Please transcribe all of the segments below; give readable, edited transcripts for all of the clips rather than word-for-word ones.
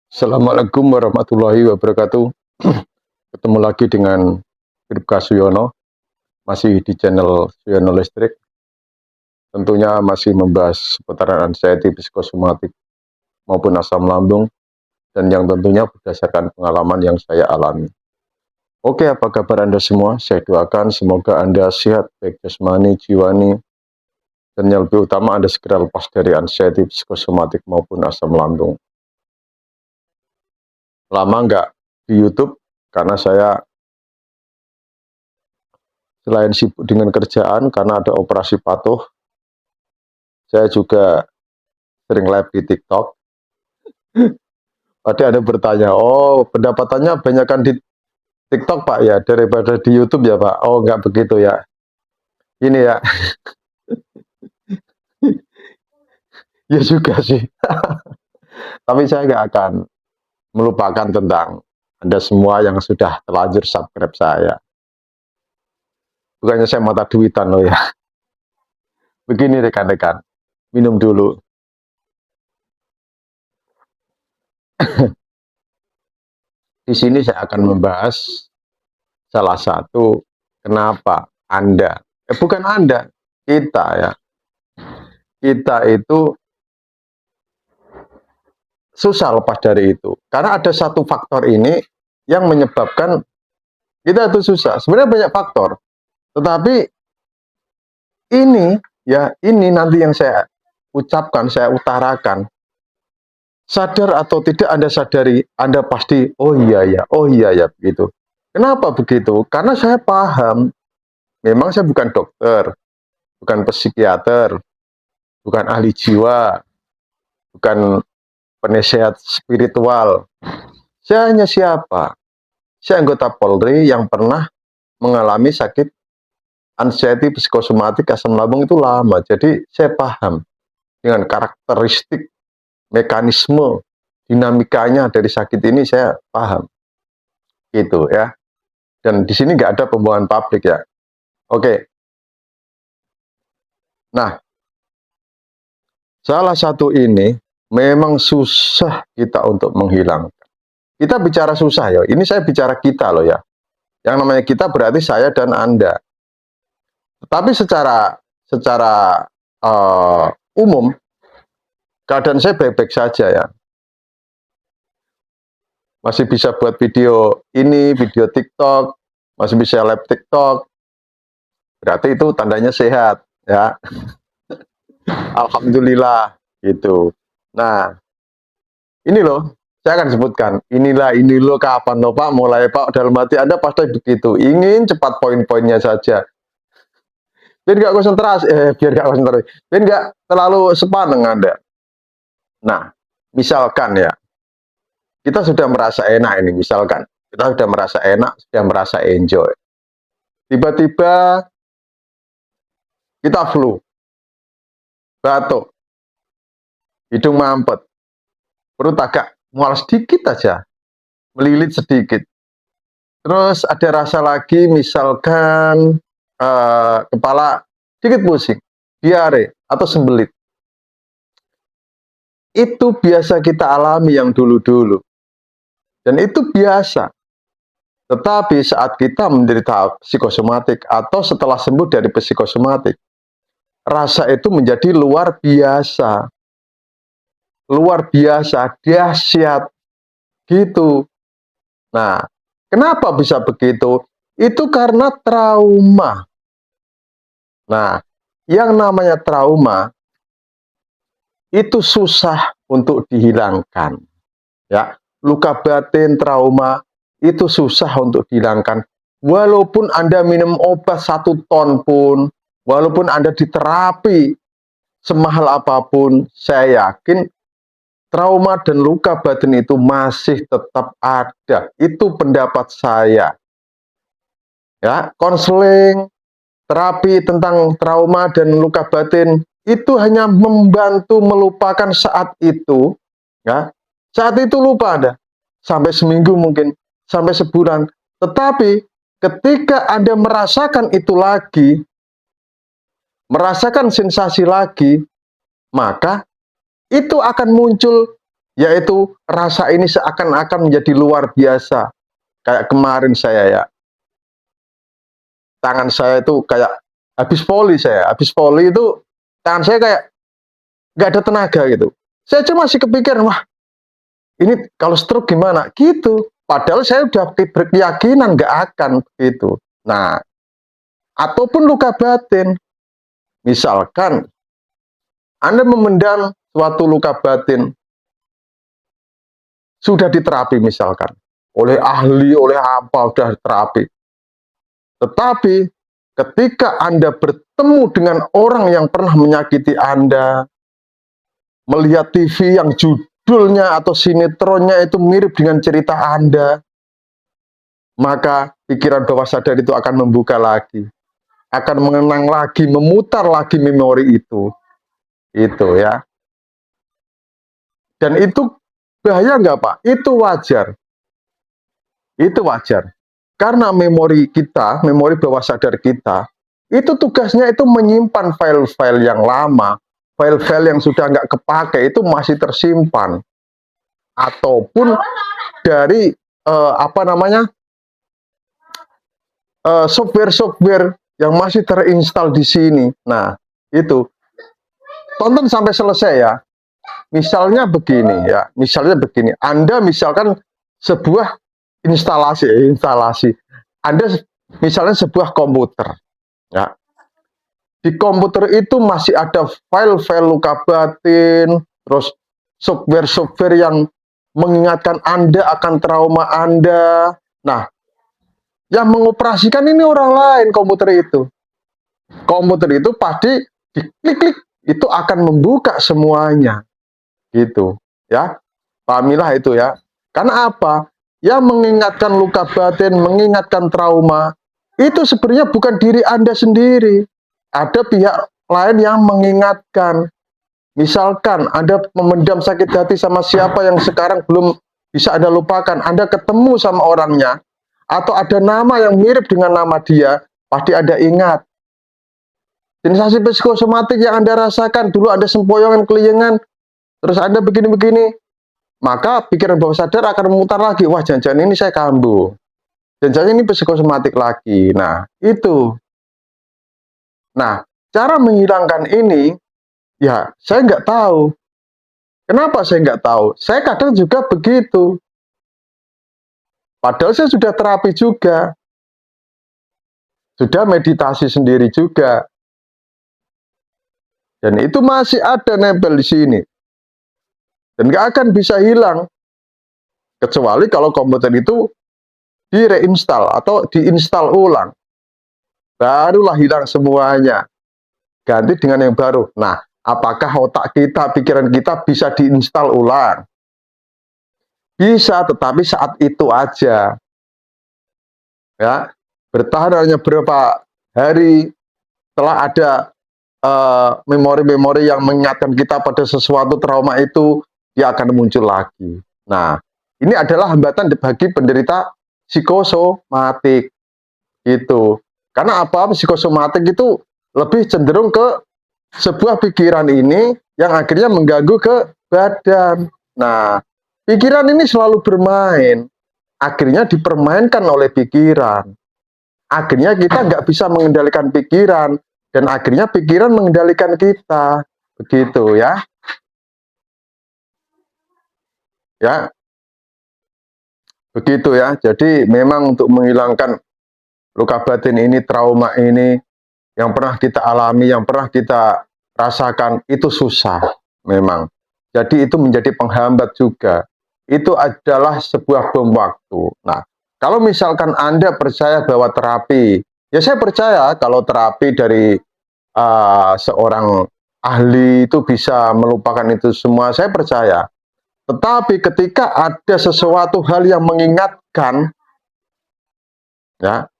Assalamualaikum warahmatullahi wabarakatuh. Ketemu lagi dengan Bribka Suyono, masih di channel Suyono Listrik. Tentunya masih membahas seputaran anxiety psikosomatik maupun asam lambung, dan yang tentunya berdasarkan pengalaman yang saya alami. Oke, apa kabar Anda semua? Saya doakan semoga Anda sehat, baik jasmani, jiwani, dan yang lebih utama Anda segera lepas dari anxiety psikosomatik maupun asam lambung. Lama nggak di YouTube, karena saya selain sibuk dengan kerjaan karena ada operasi patuh, saya juga sering live di TikTok. Tadi ada bertanya, oh pendapatannya banyakkan di TikTok Pak ya daripada di YouTube ya Pak? Oh nggak begitu ya. Ini ya, ya juga sih. Tapi saya nggak akan melupakan tentang Anda semua yang sudah terlanjur subscribe saya. Bukannya saya mata duitan loh ya. Begini rekan-rekan, minum dulu. Di sini saya akan membahas salah satu kenapa Anda, bukan Anda, kita ya, kita itu susah lepas dari itu. Karena ada satu faktor ini yang menyebabkan kita itu susah. Sebenarnya banyak faktor, tetapi ini nanti yang saya ucapkan, saya utarakan. Sadar atau tidak Anda sadari, Anda pasti, oh iya ya, begitu. Kenapa begitu? Karena saya paham, memang saya bukan dokter, bukan psikiater, bukan ahli jiwa, bukan penasehat spiritual. Saya hanya siapa? Saya anggota Polri yang pernah mengalami sakit anxiety psikosomatik asam lambung itu lama. Jadi saya paham dengan karakteristik, mekanisme, dinamikanya dari sakit ini saya paham. Gitu ya. Dan di sini nggak ada pembohongan publik ya. Oke. Nah, salah satu ini memang susah kita untuk menghilangkan. Kita bicara susah ya. Ini saya bicara kita loh ya. Yang namanya kita berarti saya dan Anda. Tetapi secara umum keadaan saya baik-baik saja ya. Masih bisa buat video ini, video TikTok, masih bisa live TikTok. Berarti itu tandanya sehat ya. Alhamdulillah gitu. Nah, ini loh, saya akan sebutkan. Ini loh kapan loh Pak, mulai Pak, dalam hati Anda pasti begitu. Ingin cepat poin-poinnya saja. Biar nggak konsentrasi, biar nggak terlalu sepaneng Anda. Nah, misalkan ya, kita sudah merasa enak ini, misalkan. Kita sudah merasa enak, sudah merasa enjoy. Tiba-tiba kita flu, batuk, hidung mampet, perut agak mual sedikit aja, melilit sedikit. Terus ada rasa lagi, misalkan kepala sedikit pusing, diare, atau sembelit. Itu biasa kita alami yang dulu-dulu. Dan itu biasa. Tetapi saat kita menderita psikosomatik atau setelah sembuh dari psikosomatik, rasa itu menjadi luar biasa. Luar biasa, dahsyat. Gitu. Nah, kenapa bisa begitu? Itu karena trauma. Nah, yang namanya trauma itu susah untuk dihilangkan. Ya, luka batin, trauma itu susah untuk dihilangkan. Walaupun Anda minum obat 1 ton pun, walaupun Anda diterapi semahal apapun, saya yakin trauma dan luka batin itu masih tetap ada. Itu pendapat saya. Ya, konseling, terapi tentang trauma dan luka batin itu hanya membantu melupakan saat itu, ya. Saat itu lupa Anda, sampai seminggu mungkin, sampai sebulan. Tetapi ketika Anda merasakan itu lagi, merasakan sensasi lagi, maka itu akan muncul yaitu rasa ini seakan-akan menjadi luar biasa. Kayak kemarin saya ya, tangan saya itu kayak habis poli itu tangan saya kayak nggak ada tenaga gitu. Saya cuma masih kepikiran, wah ini kalau stroke gimana gitu. Padahal saya udah berkeyakinan nggak akan gitu. Nah, ataupun luka batin, misalkan Anda memendam suatu luka batin sudah diterapi misalkan oleh ahli, oleh apa sudah terapi. Tetapi ketika Anda bertemu dengan orang yang pernah menyakiti Anda, melihat TV yang judulnya atau sinetronnya itu mirip dengan cerita Anda, maka pikiran bawah sadar itu akan membuka lagi, akan mengenang lagi, memutar lagi memori itu ya. Dan itu bahaya nggak Pak? Itu wajar. Itu wajar. Karena memori kita, memori bawah sadar kita, itu tugasnya itu menyimpan file-file yang lama, file-file yang sudah nggak kepakai itu masih tersimpan. Ataupun dari software-software yang masih terinstall di sini. Nah, itu tonton sampai selesai ya. Misalnya begini ya, Anda misalkan sebuah instalasi. Anda misalnya sebuah komputer, ya. Di komputer itu masih ada file-file luka batin, terus software-software yang mengingatkan Anda akan trauma Anda. Nah, yang mengoperasikan ini orang lain komputer itu. Komputer itu pasti diklik-klik itu akan membuka semuanya. Gitu, ya. Pahamilah itu ya. Karena apa? Yang mengingatkan luka batin, mengingatkan trauma, itu sebenarnya bukan diri Anda sendiri. Ada pihak lain yang mengingatkan. Misalkan Anda memendam sakit hati sama siapa yang sekarang belum bisa Anda lupakan, Anda ketemu sama orangnya, atau ada nama yang mirip dengan nama dia, pasti Anda ingat. Sensasi psikosomatik yang Anda rasakan, dulu ada sempoyongan, keliengan, terus Anda begini-begini, maka pikiran bawah sadar akan memutar lagi, wah jangan-jangan ini saya kambuh, jangan-jangan ini psikosomatik lagi. Nah, itu. Nah, cara menghilangkan ini, ya saya nggak tahu. Kenapa saya nggak tahu? Saya kadang juga begitu. Padahal saya sudah terapi juga. Sudah meditasi sendiri juga. Dan itu masih ada nempel di sini. Dan nggak akan bisa hilang. Kecuali kalau komputer itu direinstall atau diinstal ulang. Barulah hilang semuanya. Ganti dengan yang baru. Nah, apakah otak kita, pikiran kita bisa diinstal ulang? Bisa, tetapi saat itu aja. Ya, bertahan hanya beberapa hari setelah ada memori-memori yang mengingatkan kita pada sesuatu trauma itu, dia akan muncul lagi. Nah, ini adalah hambatan bagi penderita psikosomatik. Itu. Karena apa? Psikosomatik itu lebih cenderung ke sebuah pikiran ini yang akhirnya mengganggu ke badan. Nah, pikiran ini selalu bermain. Akhirnya dipermainkan oleh pikiran. Akhirnya kita nggak bisa mengendalikan pikiran. Dan akhirnya pikiran mengendalikan kita. Begitu ya. Ya. Begitu ya. Jadi memang untuk menghilangkan luka batin ini, trauma ini, yang pernah kita alami, yang pernah kita rasakan, itu susah memang. Jadi itu menjadi penghambat juga. Itu adalah sebuah bom waktu. Nah, kalau misalkan Anda percaya bahwa terapi, ya saya percaya kalau terapi dari seorang ahli itu bisa melupakan itu semua, saya percaya. Tetapi ketika ada sesuatu hal yang mengingatkan, ya,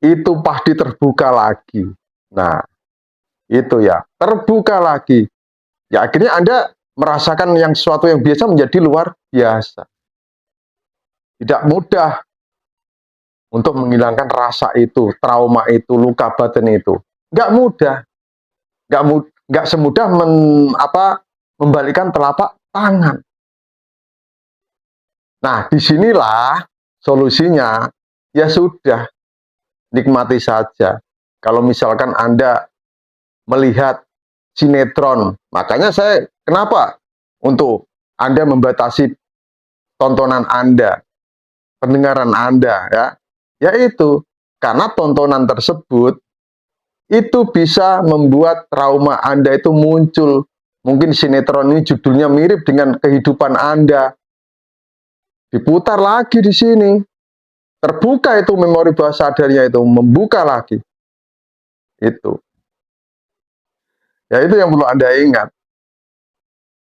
itu pasti terbuka lagi. Nah, itu ya, terbuka lagi. Ya, akhirnya Anda merasakan yang sesuatu yang biasa menjadi luar biasa. Tidak mudah untuk menghilangkan rasa itu, trauma itu, luka batin itu. Nggak mudah. Nggak semudah membalikkan telapak tangan. Nah, disinilah solusinya. Ya sudah, nikmati saja. Kalau misalkan Anda melihat sinetron, makanya saya kenapa untuk Anda membatasi tontonan Anda, pendengaran Anda, ya, yaitu karena tontonan tersebut itu bisa membuat trauma Anda itu muncul. Mungkin sinetron ini judulnya mirip dengan kehidupan Anda. Diputar lagi di sini. Terbuka itu memori bawah sadarnya itu, membuka lagi. Itu. Ya itu yang perlu Anda ingat.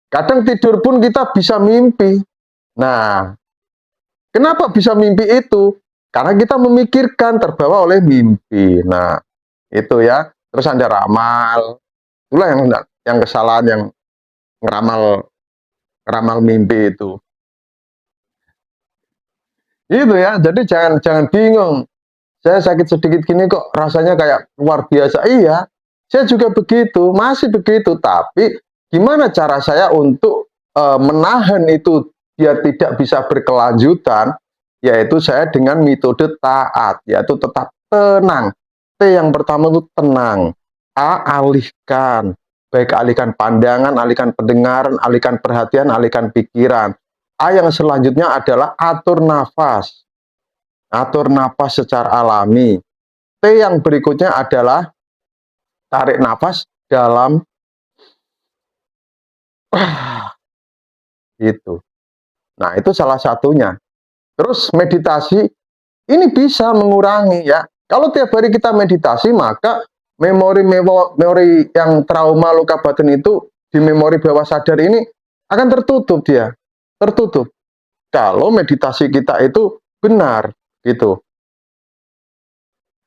Kadang tidur pun kita bisa mimpi. Nah, kenapa bisa mimpi itu? Karena kita memikirkan terbawa oleh mimpi. Nah, itu ya. Terus Anda ramal. Itulah yang kesalahan yang ngeramal ngeramal mimpi itu. Itu ya. Jadi jangan bingung. Saya sakit sedikit gini kok rasanya kayak luar biasa. Iya, saya juga begitu, masih begitu. Tapi gimana cara saya untuk menahan itu biar tidak bisa berkelanjutan? Yaitu saya dengan metode taat, yaitu tetap tenang. T yang pertama itu tenang. A, alihkan. Baik alihkan pandangan, alihkan pendengaran, alihkan perhatian, alihkan pikiran. A yang selanjutnya adalah atur nafas. Atur napas secara alami. T yang berikutnya adalah tarik nafas dalam. Itu. Nah, itu salah satunya. Terus meditasi ini bisa mengurangi ya. Kalau tiap hari kita meditasi, maka memori yang trauma luka batin itu di memori bawah sadar ini akan tertutup dia. Tertutup. Kalau meditasi kita itu benar gitu.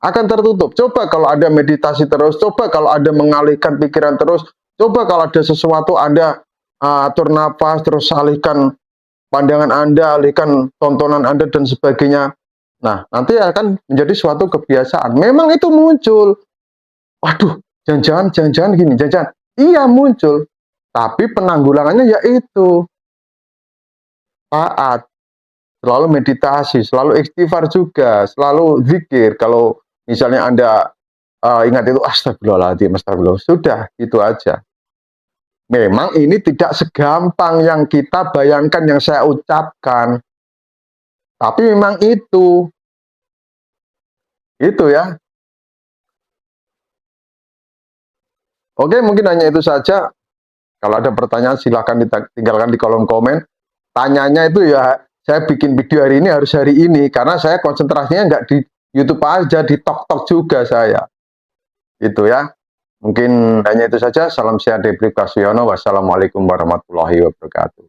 Akan tertutup. Coba kalau Anda meditasi terus, coba kalau Anda mengalihkan pikiran terus, coba kalau ada sesuatu Anda atur nafas, terus alihkan pandangan Anda, alihkan tontonan Anda dan sebagainya. Nah, nanti akan menjadi suatu kebiasaan. Memang itu muncul. Waduh, jangan-jangan gini, jangan-jangan. Iya muncul. Tapi penanggulangannya yaitu taat, selalu meditasi, selalu istighfar juga, selalu zikir. Kalau misalnya Anda ingat itu astagfirullahaladzim, astagfirullah. Sudah, itu aja. Memang ini tidak segampang yang kita bayangkan, yang saya ucapkan. Tapi memang itu ya. Oke, mungkin hanya itu saja. Kalau ada pertanyaan silahkan tinggalkan di kolom komen. Tanyanya itu ya, saya bikin video hari ini harus hari ini, karena saya konsentrasinya nggak di YouTube aja, di TokTok juga saya. Itu ya. Mungkin hanya itu saja. Salam sehat dari Kaswiono. Wassalamualaikum warahmatullahi wabarakatuh.